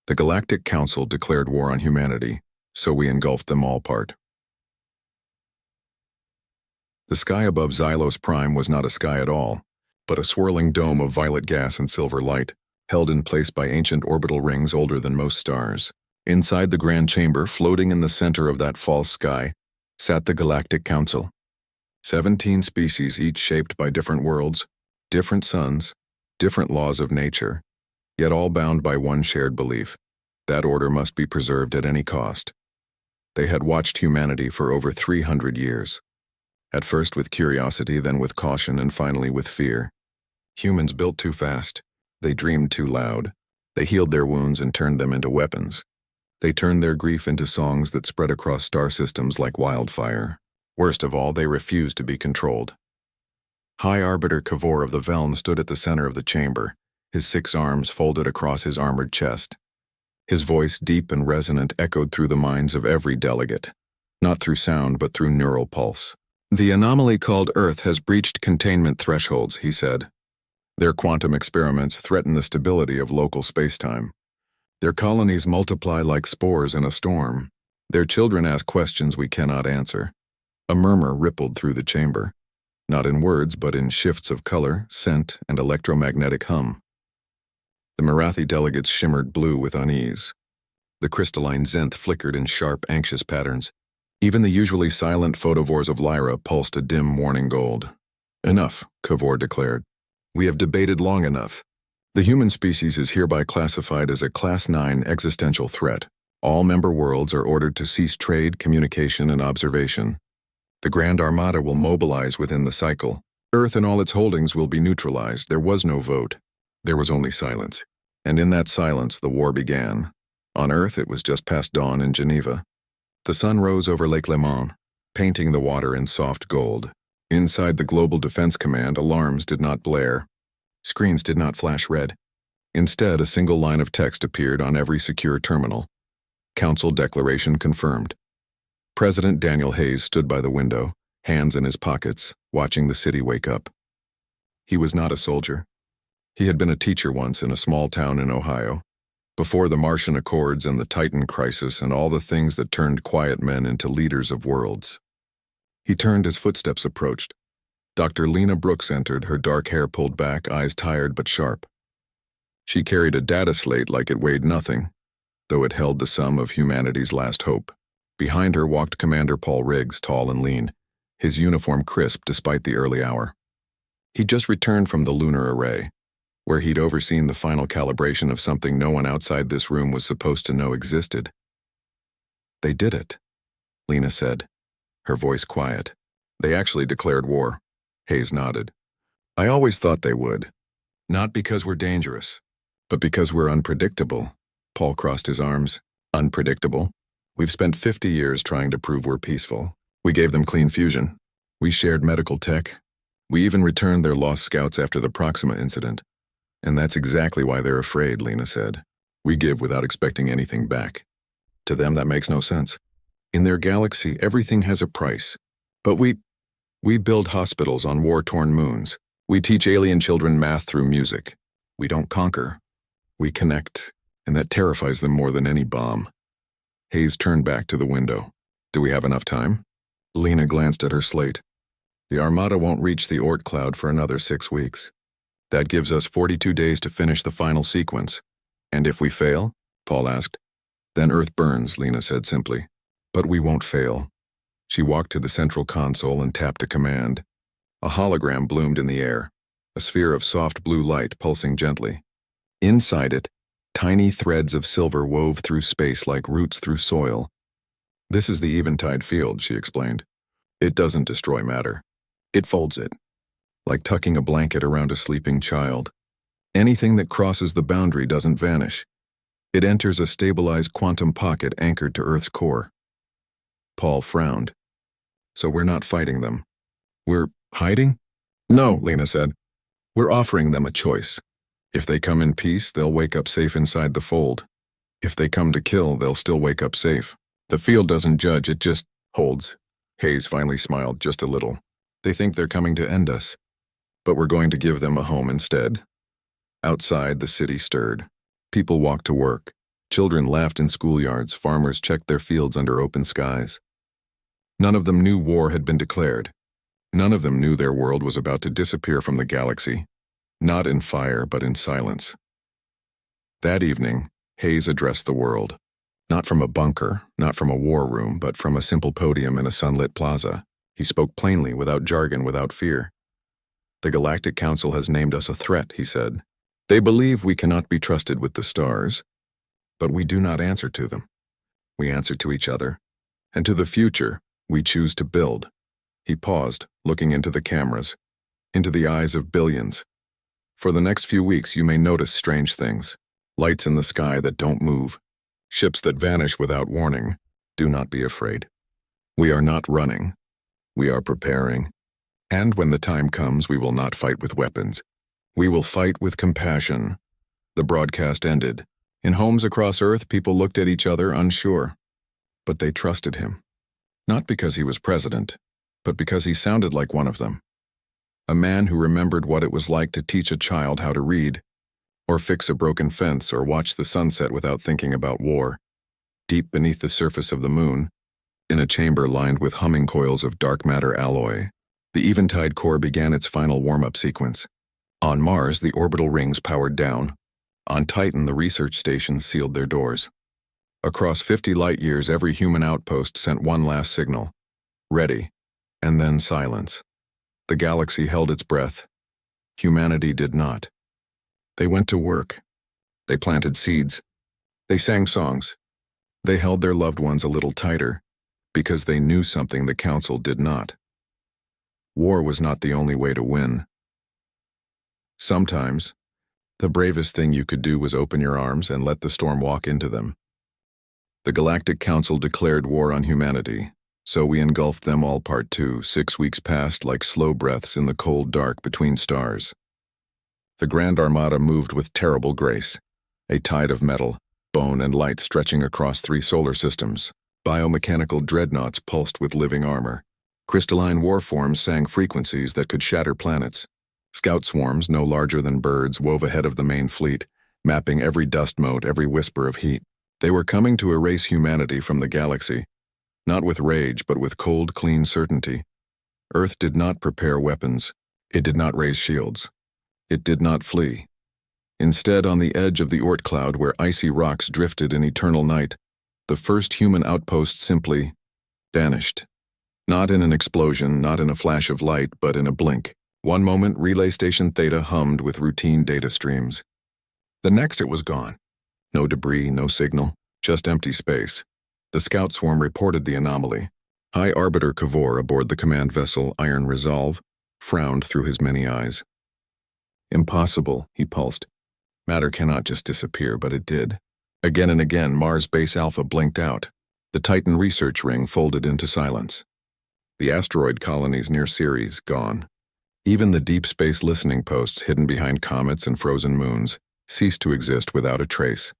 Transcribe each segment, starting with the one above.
The Galactic Council declared war on humanity, so we engulfed them all part. The sky above Xylos Prime was not a sky at all, but a swirling dome of violet gas and silver light, held in place by ancient orbital rings older than most stars. Inside the grand chamber, floating in the center of that false sky, sat the Galactic Council. 17 species, each shaped by different worlds, different suns, different laws of nature, yet all bound by one shared belief: that order must be preserved at any cost. They had watched humanity for over 300 years. At first with curiosity, then with caution, and finally with fear. Humans built too fast. They dreamed too loud. They healed their wounds and turned them into weapons. They turned their grief into songs that spread across star systems like wildfire. Worst of all, they refused to be controlled. High Arbiter Kavor of the Velm stood at the center of the chamber, his 6 arms folded across his armored chest. His voice, deep and resonant, echoed through the minds of every delegate, not through sound but through neural pulse. "The anomaly called Earth has breached containment thresholds," he said. "Their quantum experiments threaten the stability of local spacetime. Their colonies multiply like spores in a storm. Their children ask questions we cannot answer." A murmur rippled through the chamber, not in words but in shifts of color, scent, and electromagnetic hum. The Marathi delegates shimmered blue with unease. The crystalline zenith flickered in sharp, anxious patterns. Even the usually silent photovores of Lyra pulsed a dim warning gold. "Enough," Kavor declared. "We have debated long enough. The human species is hereby classified as a Class 9 existential threat. All member worlds are ordered to cease trade, communication, and observation. The Grand Armada will mobilize within the cycle. Earth and all its holdings will be neutralized." There was no vote. There was only silence. And in that silence, the war began. On Earth, it was just past dawn in Geneva. The sun rose over Lake Léman, painting the water in soft gold. Inside the Global Defense Command, alarms did not blare. Screens did not flash red. Instead, a single line of text appeared on every secure terminal. Council declaration confirmed. President Daniel Hayes stood by the window, hands in his pockets, watching the city wake up. He was not a soldier. He had been a teacher once in a small town in Ohio, before the Martian Accords and the Titan crisis and all the things that turned quiet men into leaders of worlds. He turned as footsteps approached. Dr. Lena Brooks entered, her dark hair pulled back, eyes tired but sharp. She carried a data slate like it weighed nothing, though it held the sum of humanity's last hope. Behind her walked Commander Paul Riggs, tall and lean, his uniform crisp despite the early hour. He'd just returned from the lunar array, where he'd overseen the final calibration of something no one outside this room was supposed to know existed. "They did it," Lena said, her voice quiet. "They actually declared war." Hayes nodded. "I always thought they would. Not because we're dangerous, but because we're unpredictable." Paul crossed his arms. "Unpredictable? We've spent 50 years trying to prove we're peaceful. We gave them clean fusion. We shared medical tech. We even returned their lost scouts after the Proxima incident. And that's exactly why they're afraid," Lena said. "We give without expecting anything back. To them, that makes no sense. In their galaxy, everything has a price. But we build hospitals on war-torn moons. We teach alien children math through music. We don't conquer. We connect, and that terrifies them more than any bomb." Hayes turned back to the window. "Do we have enough time?" Lena glanced at her slate. "The Armada won't reach the Oort cloud for another 6 weeks. That gives us 42 days to finish the final sequence. And if we fail?" Paul asked. "Then Earth burns," Lena said simply. "But we won't fail." She walked to the central console and tapped a command. A hologram bloomed in the air, a sphere of soft blue light pulsing gently. Inside it, tiny threads of silver wove through space like roots through soil. "This is the eventide field," she explained. "It doesn't destroy matter. It folds it, like tucking a blanket around a sleeping child. Anything that crosses the boundary doesn't vanish. It enters a stabilized quantum pocket anchored to Earth's core." Paul frowned. "So we're not fighting them. We're hiding?" "No," Lena said. "We're offering them a choice. If they come in peace, they'll wake up safe inside the fold. If they come to kill, they'll still wake up safe. The field doesn't judge, it just holds." Hayes finally smiled just a little. "They think they're coming to end us, but we're going to give them a home instead." Outside, the city stirred. People walked to work. Children laughed in schoolyards, farmers checked their fields under open skies. None of them knew war had been declared. None of them knew their world was about to disappear from the galaxy, not in fire but in silence. That evening, Hayes addressed the world. Not from a bunker, not from a war room, but from a simple podium in a sunlit plaza. He spoke plainly, without jargon, without fear. "The Galactic Council has named us a threat," he said. "They believe we cannot be trusted with the stars, but we do not answer to them. We answer to each other, and to the future we choose to build." He paused, looking into the cameras, into the eyes of billions. "For the next few weeks you may notice strange things. Lights in the sky that don't move. Ships that vanish without warning. Do not be afraid. We are not running. We are preparing. And when the time comes, we will not fight with weapons. We will fight with compassion." The broadcast ended. In homes across Earth, people looked at each other unsure. But they trusted him. Not because he was president, but because he sounded like one of them. A man who remembered what it was like to teach a child how to read, or fix a broken fence, or watch the sunset without thinking about war. Deep beneath the surface of the moon, in a chamber lined with humming coils of dark matter alloy, the Eventide core began its final warm-up sequence. On Mars, the orbital rings powered down. On Titan, the research stations sealed their doors. Across 50 light-years, every human outpost sent one last signal. Ready. And then silence. The galaxy held its breath. Humanity did not. They went to work. They planted seeds. They sang songs. They held their loved ones a little tighter, because they knew something the Council did not. War was not the only way to win. Sometimes, the bravest thing you could do was open your arms and let the storm walk into them. The Galactic Council declared war on humanity, so we engulfed them all. Part 2. 6 weeks passed like slow breaths in the cold dark between stars. The Grand Armada moved with terrible grace, a tide of metal, bone, and light stretching across 3 solar systems. Biomechanical dreadnoughts pulsed with living armor. Crystalline warforms sang frequencies that could shatter planets. Scout swarms, no larger than birds, wove ahead of the main fleet, mapping every dust mote, every whisper of heat. They were coming to erase humanity from the galaxy, not with rage, but with cold, clean certainty. Earth did not prepare weapons. It did not raise shields. It did not flee. Instead, on the edge of the Oort cloud where icy rocks drifted in eternal night, the first human outpost simply vanished. Not in an explosion, not in a flash of light, but in a blink. One moment, Relay Station Theta hummed with routine data streams. The next, it was gone. No debris, no signal, just empty space. The scout swarm reported the anomaly. High Arbiter Kavor aboard the command vessel Iron Resolve frowned through his many eyes. "Impossible," he pulsed. "Matter cannot just disappear," but it did. Again and again, Mars Base Alpha blinked out. The Titan research ring folded into silence. The asteroid colonies near Ceres, gone. Even the deep space listening posts hidden behind comets and frozen moons ceased to exist without a trace.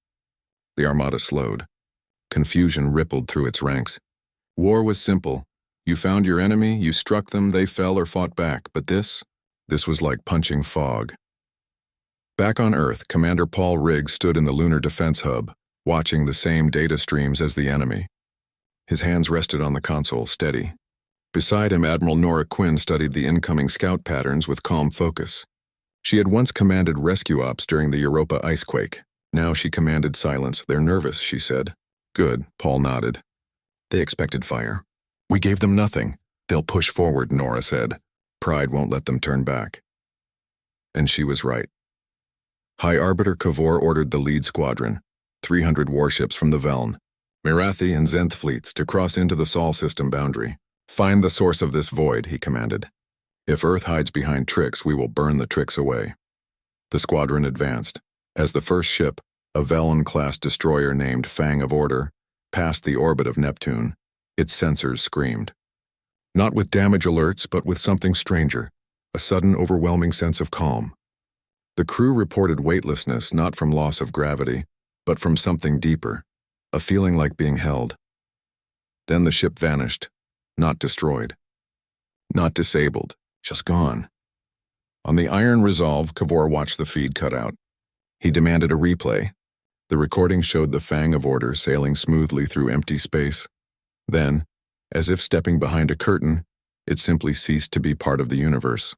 The Armada slowed. Confusion rippled through its ranks. War was simple. You found your enemy, you struck them, they fell or fought back. But this was like punching fog. Back on Earth, Commander Paul Riggs stood in the Lunar Defense Hub, watching the same data streams as the enemy. His hands rested on the console, steady. Beside him, Admiral Nora Quinn studied the incoming scout patterns with calm focus. She had once commanded rescue ops during the Europa icequake. Now she commanded silence. "They're nervous," she said. "Good," Paul nodded. "They expected fire. We gave them nothing. They'll push forward," Nora said. "Pride won't let them turn back." And she was right. High Arbiter Kavor ordered the lead squadron, 300 warships from the Veln, Mirathi and Zenth fleets, to cross into the Sol system boundary. "Find the source of this void," he commanded. "If Earth hides behind tricks, we will burn the tricks away." The squadron advanced. As the first ship, a Veln-class destroyer named Fang of Order, passed the orbit of Neptune, its sensors screamed. Not with damage alerts, but with something stranger, a sudden overwhelming sense of calm. The crew reported weightlessness not from loss of gravity, but from something deeper, a feeling like being held. Then the ship vanished, not destroyed, not disabled, just gone. On the Iron Resolve, Kavor watched the feed cut out. He demanded a replay. The recording showed the Fang of Order sailing smoothly through empty space. Then, as if stepping behind a curtain, it simply ceased to be part of the universe.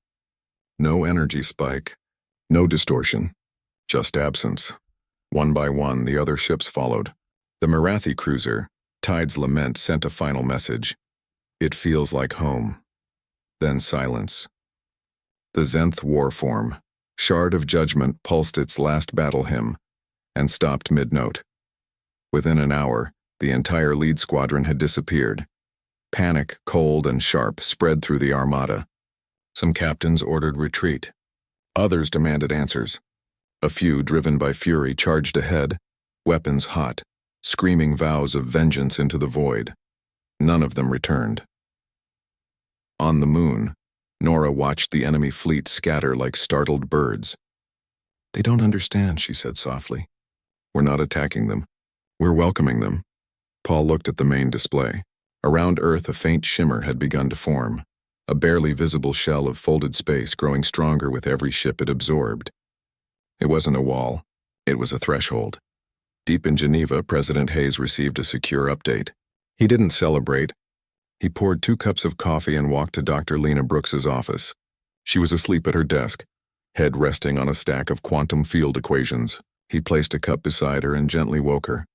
No energy spike, no distortion, just absence. One by one, the other ships followed. The Marathi cruiser, Tide's Lament, sent a final message. It feels like home. Then silence. The Zenth war form, Shard of Judgment, pulsed its last battle hymn and stopped mid-note. Within an hour, the entire lead squadron had disappeared. Panic, cold and sharp, spread through the armada. Some captains ordered retreat. Others demanded answers. A few, driven by fury, charged ahead, weapons hot, screaming vows of vengeance into the void. None of them returned. On the moon, Nora watched the enemy fleet scatter like startled birds. "They don't understand," she said softly. "We're not attacking them. We're welcoming them." Paul looked at the main display. Around Earth, a faint shimmer had begun to form, a barely visible shell of folded space growing stronger with every ship it absorbed. It wasn't a wall. It was a threshold. Deep in Geneva, President Hayes received a secure update. He didn't celebrate. He poured 2 cups of coffee and walked to Dr. Lena Brooks's office. She was asleep at her desk, head resting on a stack of quantum field equations. He placed a cup beside her and gently woke her.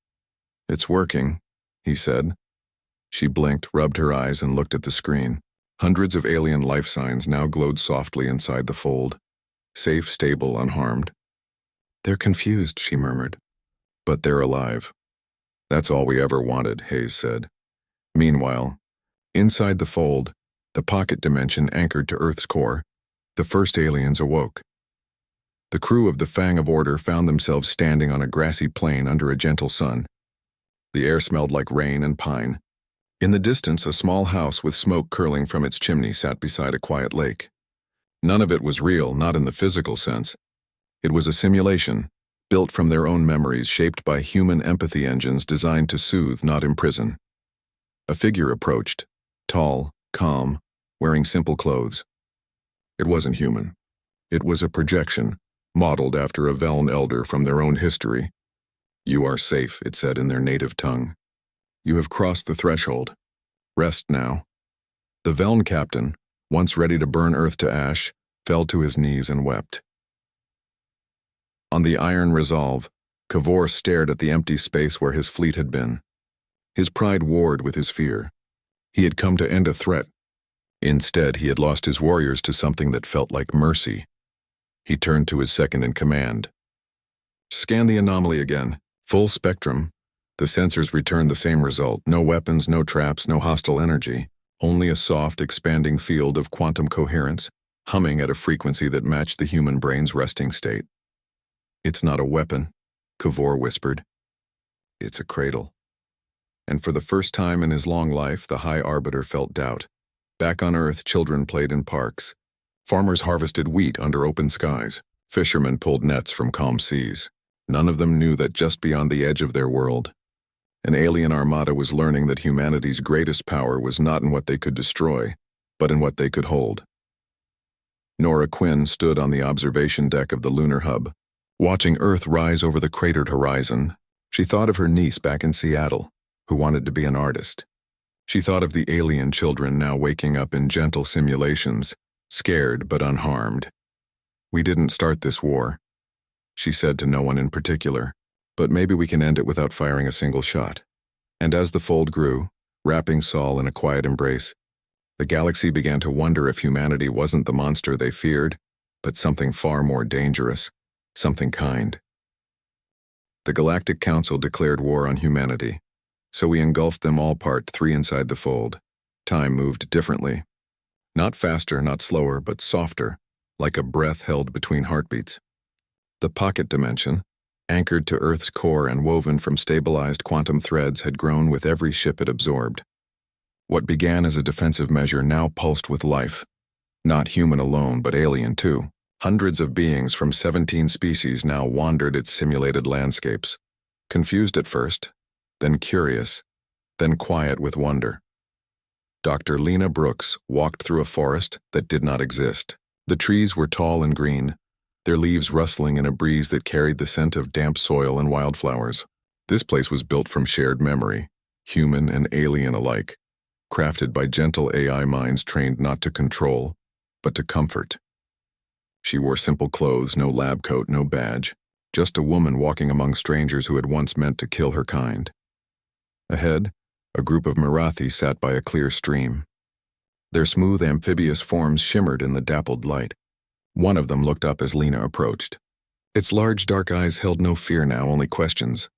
"It's working," he said. She blinked, rubbed her eyes, and looked at the screen. Hundreds of alien life signs now glowed softly inside the fold. Safe, stable, unharmed. "They're confused," she murmured. "But they're alive." "That's all we ever wanted," Hayes said. Meanwhile, inside the fold, the pocket dimension anchored to Earth's core, the first aliens awoke. The crew of the Fang of Order found themselves standing on a grassy plain under a gentle sun. The air smelled like rain and pine. In the distance, a small house with smoke curling from its chimney sat beside a quiet lake. None of it was real, not in the physical sense. It was a simulation, built from their own memories, shaped by human empathy engines designed to soothe, not imprison. A figure approached, tall, calm, wearing simple clothes. It wasn't human. It was a projection, modeled after a Veln elder from their own history. "You are safe," it said in their native tongue. "You have crossed the threshold. Rest now." The Veln captain, once ready to burn Earth to ash, fell to his knees and wept. On the Iron Resolve, Cavor stared at the empty space where his fleet had been. His pride warred with his fear. He had come to end a threat. Instead, he had lost his warriors to something that felt like mercy. He turned to his second-in-command. "Scan the anomaly again. Full spectrum." The sensors returned the same result. No weapons, no traps, no hostile energy. Only a soft, expanding field of quantum coherence, humming at a frequency that matched the human brain's resting state. "It's not a weapon," Cavor whispered. "It's a cradle." And for the first time in his long life, the High Arbiter felt doubt. Back on Earth, children played in parks. Farmers harvested wheat under open skies. Fishermen pulled nets from calm seas. None of them knew that just beyond the edge of their world, an alien armada was learning that humanity's greatest power was not in what they could destroy, but in what they could hold. Nora Quinn stood on the observation deck of the lunar hub. Watching Earth rise over the cratered horizon, she thought of her niece back in Seattle, who wanted to be an artist. She thought of the alien children now waking up in gentle simulations, scared but unharmed. "We didn't start this war," she said to no one in particular, "but maybe we can end it without firing a single shot." And as the fold grew, wrapping Saul in a quiet embrace, the galaxy began to wonder if humanity wasn't the monster they feared, but something far more dangerous, something kind. The Galactic Council declared war on humanity, so we engulfed them all. Part 3 inside the fold. Time moved differently. Not faster, not slower, but softer, like a breath held between heartbeats. The pocket dimension, anchored to Earth's core and woven from stabilized quantum threads, had grown with every ship it absorbed. What began as a defensive measure now pulsed with life. Not human alone, but alien too. Hundreds of beings from 17 species now wandered its simulated landscapes, confused at first, then curious, then quiet with wonder. Dr. Lena Brooks walked through a forest that did not exist. The trees were tall and green, their leaves rustling in a breeze that carried the scent of damp soil and wildflowers. This place was built from shared memory, human and alien alike, crafted by gentle AI minds trained not to control, but to comfort. She wore simple clothes, no lab coat, no badge, just a woman walking among strangers who had once meant to kill her kind. Ahead, a group of Marathi sat by a clear stream. Their smooth amphibious forms shimmered in the dappled light. One of them looked up as Lena approached. Its large dark eyes held no fear now, only questions.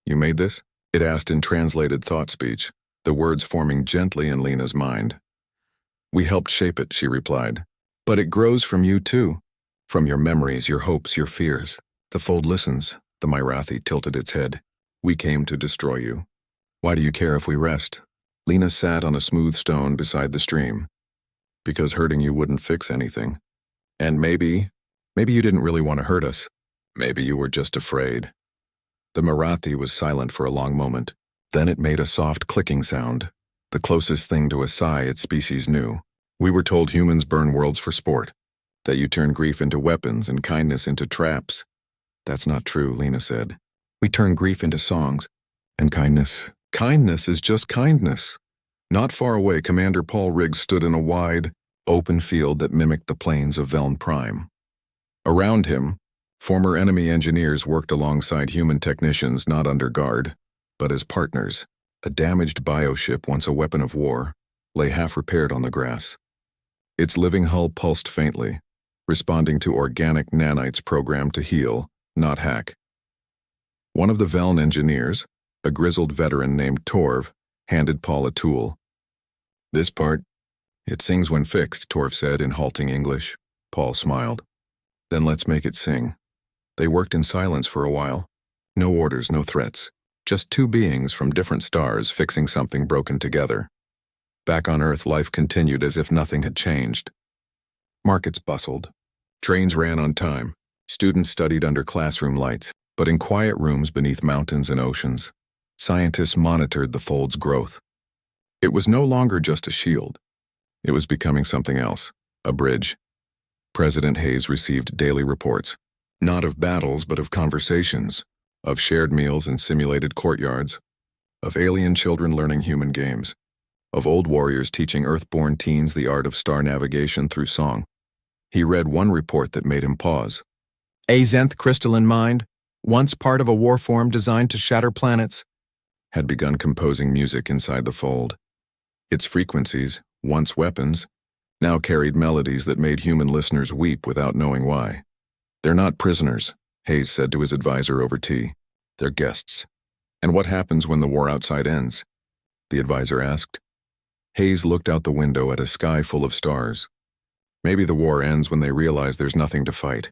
"You made this?" it asked in translated thought speech, the words forming gently in Lena's mind. "We helped shape it," she replied. "But it grows from you too. From your memories, your hopes, your fears." The fold listens, the Marathi tilted its head. "We came to destroy you. Why do you care if we rest?" Lena sat on a smooth stone beside the stream. "Because hurting you wouldn't fix anything. And maybe you didn't really want to hurt us. Maybe you were just afraid." The Marathi was silent for a long moment. Then it made a soft clicking sound, the closest thing to a sigh its species knew. "We were told humans burn worlds for sport, that you turn grief into weapons and kindness into traps." "That's not true," Lena said. "We turn grief into songs, and kindness is just kindness." Not far away, Commander Paul Riggs stood in a wide, open field that mimicked the plains of Veln Prime. Around him, former enemy engineers worked alongside human technicians not under guard, but as partners. A damaged bioship, once a weapon of war, lay half-repaired on the grass. Its living hull pulsed faintly, responding to organic nanites programmed to heal, not hack. One of the Veln engineers, a grizzled veteran named Torv, handed Paul a tool. "This part, it sings when fixed," Torv said in halting English. Paul smiled. "Then let's make it sing." They worked in silence for a while. No orders, no threats. Just two beings from different stars fixing something broken together. Back on Earth, life continued as if nothing had changed. Markets bustled. Trains ran on time. Students studied under classroom lights, but in quiet rooms beneath mountains and oceans, scientists monitored the fold's growth. It was no longer just a shield. It was becoming something else, a bridge. President Hayes received daily reports, not of battles but of conversations, of shared meals in simulated courtyards, of alien children learning human games, of old warriors teaching Earthborn teens the art of star navigation through song. He read one report that made him pause. "A Zenth crystalline mind, once part of a war form designed to shatter planets," had begun composing music inside the fold. Its frequencies, once weapons, now carried melodies that made human listeners weep without knowing why. "They're not prisoners," Hayes said to his advisor over tea. "They're guests." "And what happens when the war outside ends?" the advisor asked. Hayes looked out the window at a sky full of stars. "Maybe the war ends when they realize there's nothing to fight."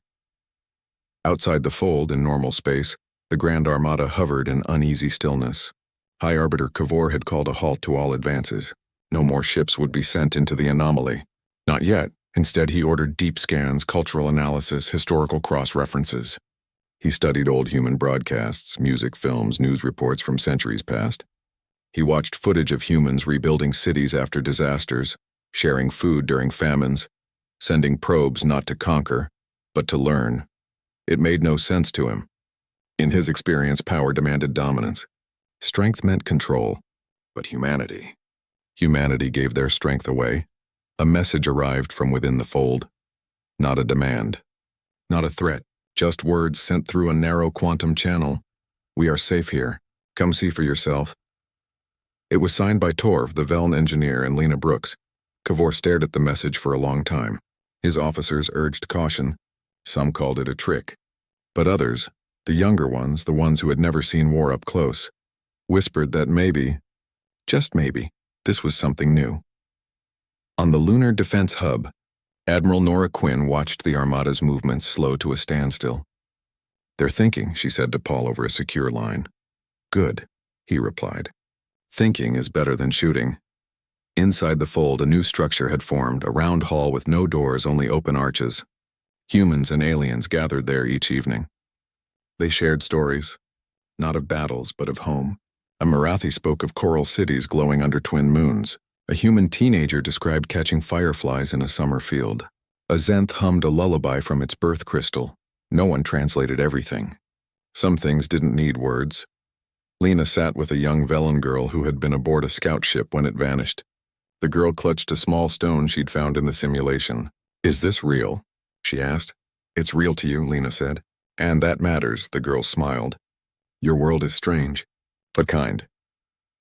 Outside the fold, in normal space, the Grand Armada hovered in uneasy stillness. High Arbiter Kavor had called a halt to all advances. No more ships would be sent into the anomaly. Not yet. Instead, he ordered deep scans, cultural analysis, historical cross-references. He studied old human broadcasts, music, films, news reports from centuries past. He watched footage of humans rebuilding cities after disasters, sharing food during famines, sending probes not to conquer, but to learn. It made no sense to him. In his experience, power demanded dominance. Strength meant control. But humanity gave their strength away. A message arrived from within the fold. Not a demand. Not a threat. Just words sent through a narrow quantum channel. "We are safe here. Come see for yourself." It was signed by Torv, the Veln engineer, and Lena Brooks. Kavor stared at the message for a long time. His officers urged caution. Some called it a trick. But others, the younger ones, the ones who had never seen war up close, whispered that maybe, just maybe, this was something new. On the Lunar Defense Hub, Admiral Nora Quinn watched the Armada's movements slow to a standstill. "They're thinking," she said to Paul over a secure line. "Good," he replied. "Thinking is better than shooting." Inside the fold, a new structure had formed, a round hall with no doors, only open arches. Humans and aliens gathered there each evening. They shared stories, not of battles, but of home. A Marathi spoke of coral cities glowing under twin moons. A human teenager described catching fireflies in a summer field. A Zenth hummed a lullaby from its birth crystal. No one translated everything. Some things didn't need words. Lena sat with a young Velen girl who had been aboard a scout ship when it vanished. The girl clutched a small stone she'd found in the simulation. "Is this real?" she asked. "It's real to you," Lena said. "And that matters," the girl smiled. "Your world is strange, but kind."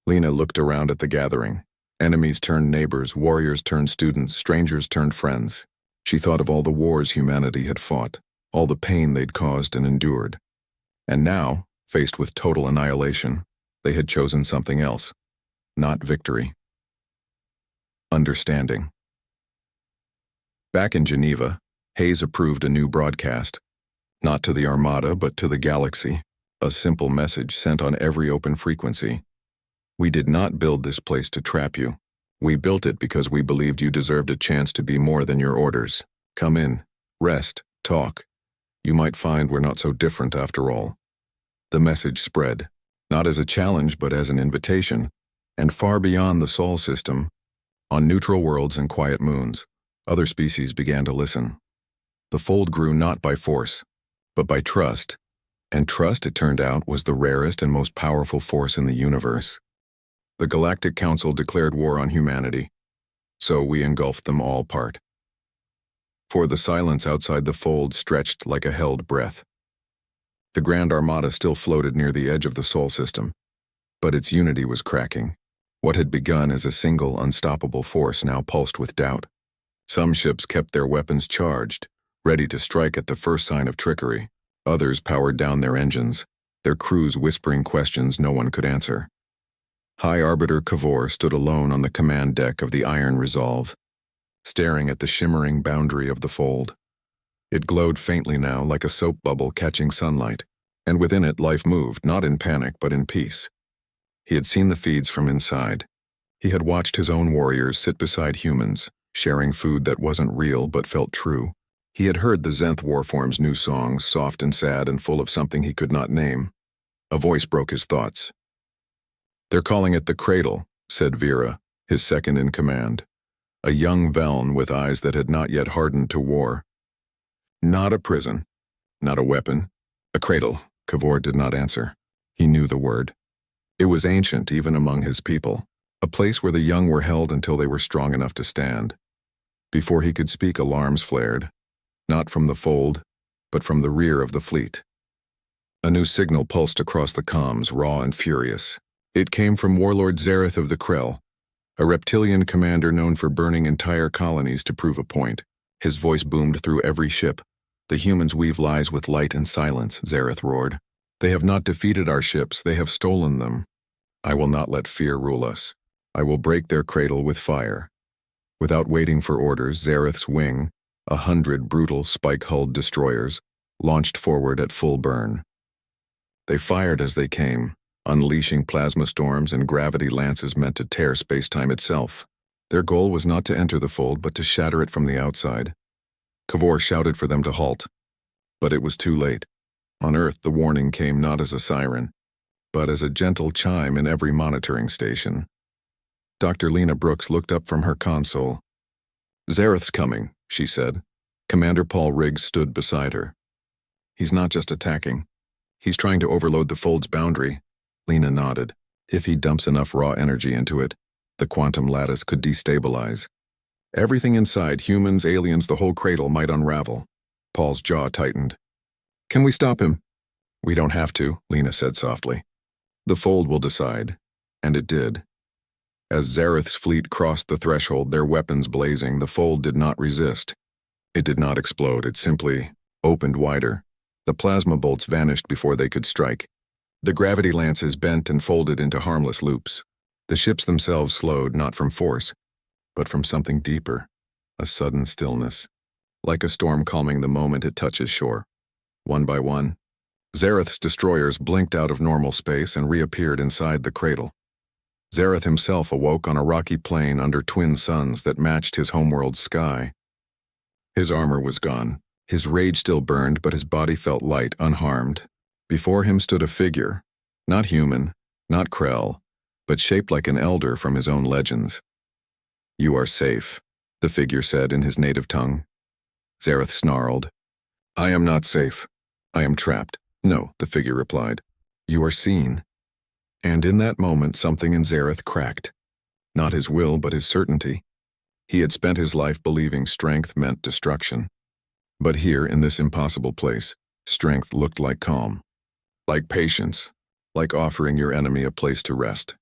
Lena looked around at the gathering. Enemies turned neighbors, warriors turned students, strangers turned friends. She thought of all the wars humanity had fought, all the pain they'd caused and endured. And now, faced with total annihilation, they had chosen something else. Not victory. Understanding. Back in Geneva, Hayes approved a new broadcast. Not to the Armada, but to the galaxy. A simple message sent on every open frequency. "We did not build this place to trap you. We built it because we believed you deserved a chance to be more than your orders. Come in, rest, talk. You might find we're not so different after all." The message spread, not as a challenge but as an invitation, and far beyond the Sol system, on neutral worlds and quiet moons, other species began to listen. The fold grew not by force, but by trust, and trust, it turned out, was the rarest and most powerful force in the universe. The Galactic Council declared war on humanity, so we engulfed them all apart. For the silence outside the fold stretched like a held breath. The Grand Armada still floated near the edge of the Sol system, but its unity was cracking. What had begun as a single, unstoppable force now pulsed with doubt. Some ships kept their weapons charged, ready to strike at the first sign of trickery. Others powered down their engines, their crews whispering questions no one could answer. High Arbiter Kavor stood alone on the command deck of the Iron Resolve, staring at the shimmering boundary of the fold. It glowed faintly now, like a soap bubble catching sunlight, and within it life moved, not in panic but in peace. He had seen the feeds from inside. He had watched his own warriors sit beside humans, sharing food that wasn't real but felt true. He had heard the Zenth Warform's new songs, soft and sad and full of something he could not name. A voice broke his thoughts. "They're calling it the Cradle," said Vera, his second in command, a young Velen with eyes that had not yet hardened to war. "Not a prison, not a weapon, a cradle." Kavor did not answer. He knew the word. It was ancient even among his people, a place where the young were held until they were strong enough to stand. Before he could speak, alarms flared, not from the fold, but from the rear of the fleet. A new signal pulsed across the comms, raw and furious. It came from Warlord Zareth of the Krell, a reptilian commander known for burning entire colonies to prove a point. His voice boomed through every ship. "The humans weave lies with light and silence," Zareth roared. "They have not defeated our ships, they have stolen them. I will not let fear rule us. I will break their cradle with fire." Without waiting for orders, Zareth's wing, 100 brutal, spike-hulled destroyers, launched forward at full burn. They fired as they came, unleashing plasma storms and gravity lances meant to tear space-time itself. Their goal was not to enter the fold, but to shatter it from the outside. Kavor shouted for them to halt, but it was too late. On Earth, the warning came not as a siren, but as a gentle chime in every monitoring station. Dr. Lena Brooks looked up from her console. "Zareth's coming," she said. Commander Paul Riggs stood beside her. "He's not just attacking. He's trying to overload the fold's boundary." Lena nodded. "If he dumps enough raw energy into it, the quantum lattice could destabilize. Everything inside, humans, aliens, the whole cradle, might unravel." Paul's jaw tightened. "Can we stop him?" "We don't have to," Lena said softly. "The fold will decide." And it did. As Zareth's fleet crossed the threshold, their weapons blazing, the fold did not resist. It did not explode, it simply opened wider. The plasma bolts vanished before they could strike. The gravity lances bent and folded into harmless loops. The ships themselves slowed, not from force, but from something deeper, a sudden stillness, like a storm calming the moment it touches shore. One by one, Zareth's destroyers blinked out of normal space and reappeared inside the cradle. Zareth himself awoke on a rocky plain under twin suns that matched his homeworld's sky. His armor was gone. His rage still burned, but his body felt light, unharmed. Before him stood a figure, not human, not Krell, but shaped like an elder from his own legends. "You are safe," the figure said in his native tongue. Zareth snarled. "I am not safe. I am trapped. No, the figure replied. You are seen. And in that moment something in Zareth cracked. Not his will, but his certainty. He had spent his life believing strength meant destruction. But here, in this impossible place, strength looked like calm. Like patience. Like offering your enemy a place to rest.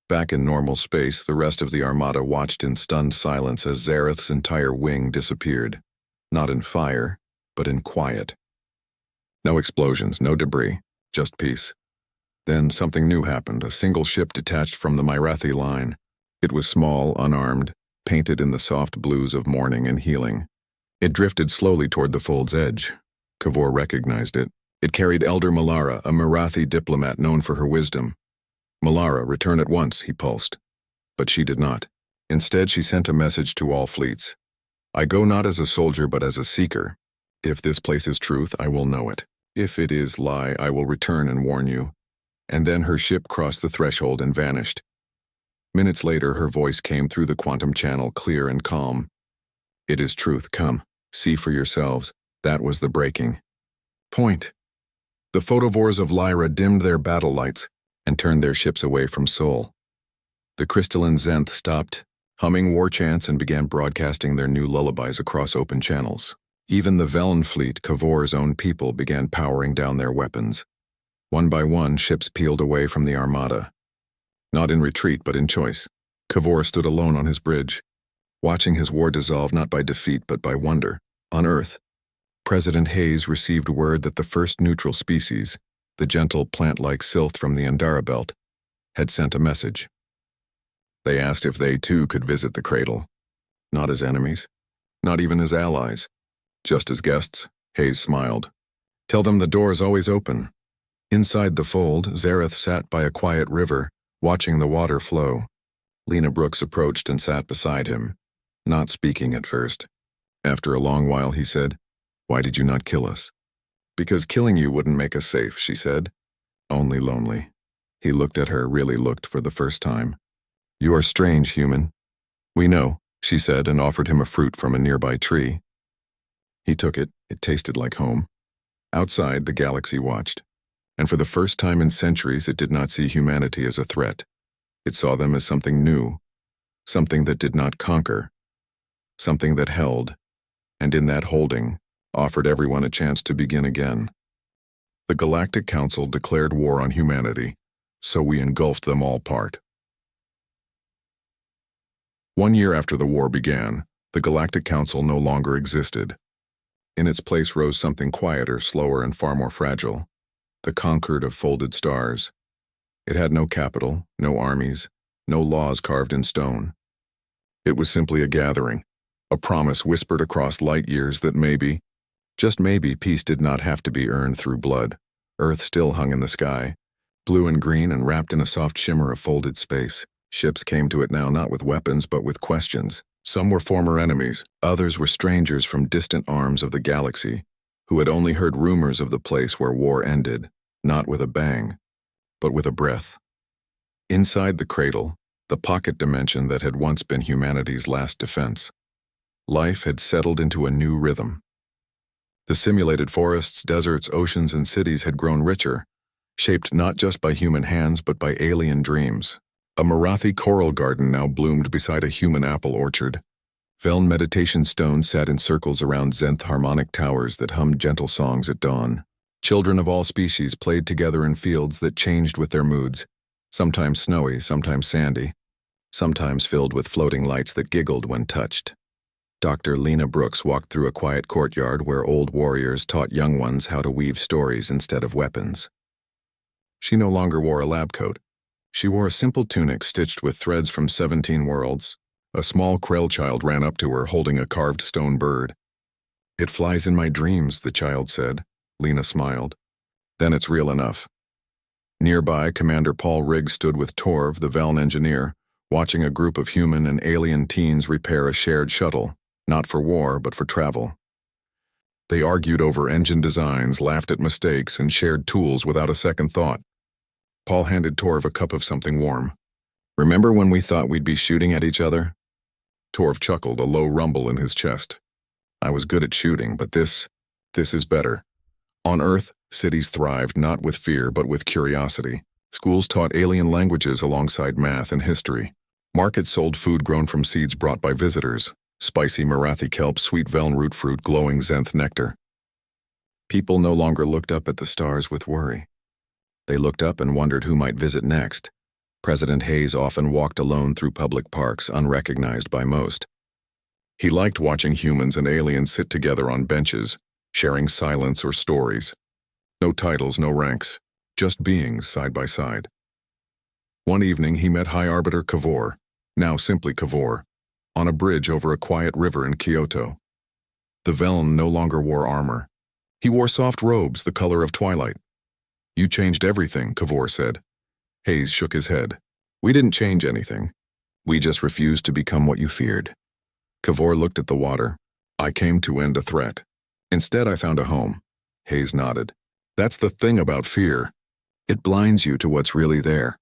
Back in normal space, the rest of the Armada watched in stunned silence as Zareth's entire wing disappeared. Not in fire, but in quiet. No explosions, no debris, just peace. Then something new happened. A single ship detached from the Myrathi line. It was small, unarmed, painted in the soft blues of mourning and healing. It drifted slowly toward the fold's edge. Kavor recognized it. It carried Elder Malara, a Myrathi diplomat known for her wisdom. Malara, return at once, he pulsed. But she did not. Instead, she sent a message to all fleets. I go not as a soldier, but as a seeker. If this place is truth, I will know it. If it is lie, I will return and warn you. And then her ship crossed the threshold and vanished. Minutes later, her voice came through the quantum channel, clear and calm. It is truth, come. See for yourselves. That was the breaking point. The photovores of Lyra dimmed their battle lights and turned their ships away from Sol. The crystalline Zenth stopped, humming war chants, and began broadcasting their new lullabies across open channels. Even the Velen fleet, Kavor's own people, began powering down their weapons. One by one, ships peeled away from the Armada. Not in retreat, but in choice. Kavor stood alone on his bridge, watching his war dissolve not by defeat, but by wonder. On Earth, President Hayes received word that the first neutral species, the gentle plant-like sylph from the Andara Belt, had sent a message. They asked if they too could visit the cradle. Not as enemies, not even as allies, just as guests. Hayes smiled. Tell them the door is always open. Inside the fold, Zareth sat by a quiet river, watching the water flow. Lena Brooks approached and sat beside him, not speaking at first. After a long while, he said, Why did you not kill us? Because killing you wouldn't make us safe, she said. Only lonely. He looked at her, really looked for the first time. You are strange, human. We know, she said, and offered him a fruit from a nearby tree. He took it. It tasted like home. Outside, the galaxy watched. And for the first time in centuries, it did not see humanity as a threat. It saw them as something new, something that did not conquer, something that held, and in that holding, offered everyone a chance to begin again. The Galactic Council declared war on humanity, so we engulfed them all part. 1 year after the war began, the Galactic Council no longer existed. In its place rose something quieter, slower, and far more fragile. The Concord of Folded Stars. It had no capital, no armies, no laws carved in stone. It was simply a gathering, a promise whispered across light years that maybe, just maybe, peace did not have to be earned through blood. Earth still hung in the sky, blue and green and wrapped in a soft shimmer of folded space. Ships came to it now not with weapons but with questions. Some were former enemies, others were strangers from distant arms of the galaxy, who had only heard rumors of the place where war ended, not with a bang, but with a breath. Inside the cradle, the pocket dimension that had once been humanity's last defense, life had settled into a new rhythm. The simulated forests, deserts, oceans, and cities had grown richer, shaped not just by human hands but by alien dreams. A Myrathi coral garden now bloomed beside a human apple orchard. Velen meditation stones sat in circles around Zenth harmonic towers that hummed gentle songs at dawn. Children of all species played together in fields that changed with their moods, sometimes snowy, sometimes sandy, sometimes filled with floating lights that giggled when touched. Dr. Lena Brooks walked through a quiet courtyard where old warriors taught young ones how to weave stories instead of weapons. She no longer wore a lab coat. She wore a simple tunic stitched with threads from 17 worlds. A small Krell child ran up to her holding a carved stone bird. It flies in my dreams, the child said. Lena smiled. Then it's real enough. Nearby, Commander Paul Riggs stood with Torv, the Velen engineer, watching a group of human and alien teens repair a shared shuttle, not for war, but for travel. They argued over engine designs, laughed at mistakes, and shared tools without a second thought. Paul handed Torv a cup of something warm. Remember when we thought we'd be shooting at each other? Torv chuckled, a low rumble in his chest. I was good at shooting, but this is better. On Earth, cities thrived not with fear but with curiosity. Schools taught alien languages alongside math and history. Markets sold food grown from seeds brought by visitors: spicy Marathi kelp, sweet Veln root fruit, glowing Zenth nectar. People no longer looked up at the stars with worry. They looked up and wondered who might visit next. President Hayes often walked alone through public parks, unrecognized by most. He liked watching humans and aliens sit together on benches, sharing silence or stories. No titles, no ranks, just beings side by side. One evening he met High Arbiter Kavor, now simply Kavor, on a bridge over a quiet river in Kyoto. The Veln no longer wore armor. He wore soft robes the color of twilight. "You changed everything," Kavor said. Hayes shook his head. "We didn't change anything. We just refused to become what you feared." Kavor looked at the water. "I came to end a threat. Instead, I found a home." Hayes nodded. "That's the thing about fear. It blinds you to what's really there."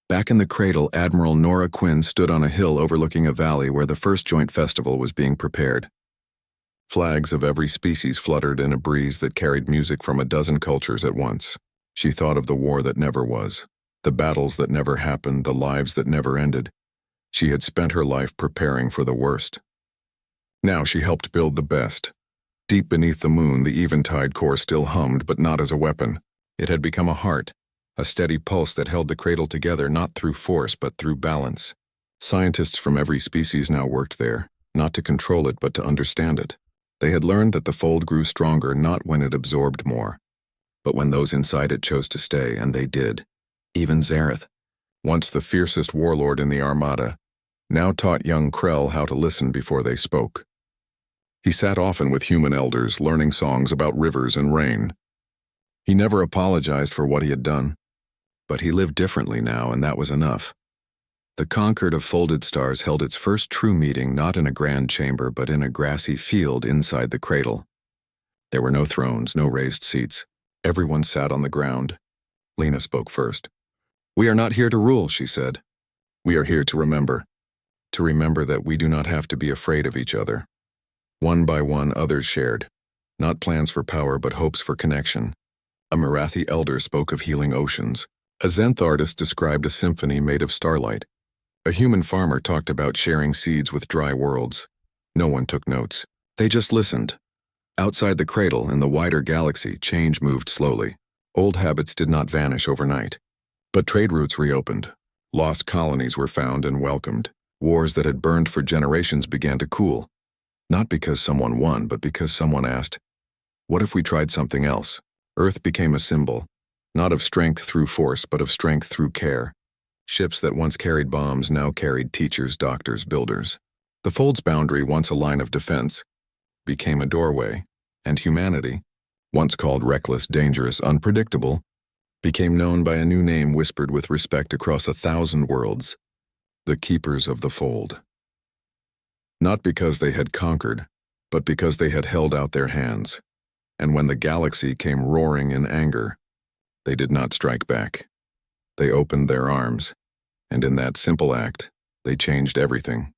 Back in the cradle, Admiral Nora Quinn stood on a hill overlooking a valley where the first joint festival was being prepared. Flags of every species fluttered in a breeze that carried music from a dozen cultures at once. She thought of the war that never was, the battles that never happened, the lives that never ended. She had spent her life preparing for the worst. Now she helped build the best. Deep beneath the moon, the Eventide core still hummed, but not as a weapon. It had become a heart, a steady pulse that held the cradle together not through force but through balance. Scientists from every species now worked there, not to control it but to understand it. They had learned that the fold grew stronger not when it absorbed more, but when those inside it chose to stay, and they did. Even Zareth, once the fiercest warlord in the Armada, now taught young Krell how to listen before they spoke. He sat often with human elders, learning songs about rivers and rain. He never apologized for what he had done, but he lived differently now, and that was enough. The Concord of Folded Stars held its first true meeting not in a grand chamber but in a grassy field inside the cradle. There were no thrones, no raised seats. Everyone sat on the ground. Lena spoke first. "We are not here to rule," she said. "We are here to remember that we do not have to be afraid of each other." One by one, others shared, not plans for power but hopes for connection. A Marathi elder spoke of healing oceans. A Zenth artist described a symphony made of starlight. A human farmer talked about sharing seeds with dry worlds. No one took notes. They just listened. Outside the cradle, in the wider galaxy, change moved slowly. Old habits did not vanish overnight. But trade routes reopened. Lost colonies were found and welcomed. Wars that had burned for generations began to cool. Not because someone won, but because someone asked, "What if we tried something else?" Earth became a symbol, not of strength through force, but of strength through care. Ships that once carried bombs now carried teachers, doctors, builders. The fold's boundary, once a line of defense, became a doorway, and humanity, once called reckless, dangerous, unpredictable, became known by a new name whispered with respect across 1,000 worlds: the Keepers of the Fold. Not because they had conquered, but because they had held out their hands. And when the galaxy came roaring in anger, they did not strike back. They opened their arms, and in that simple act, they changed everything.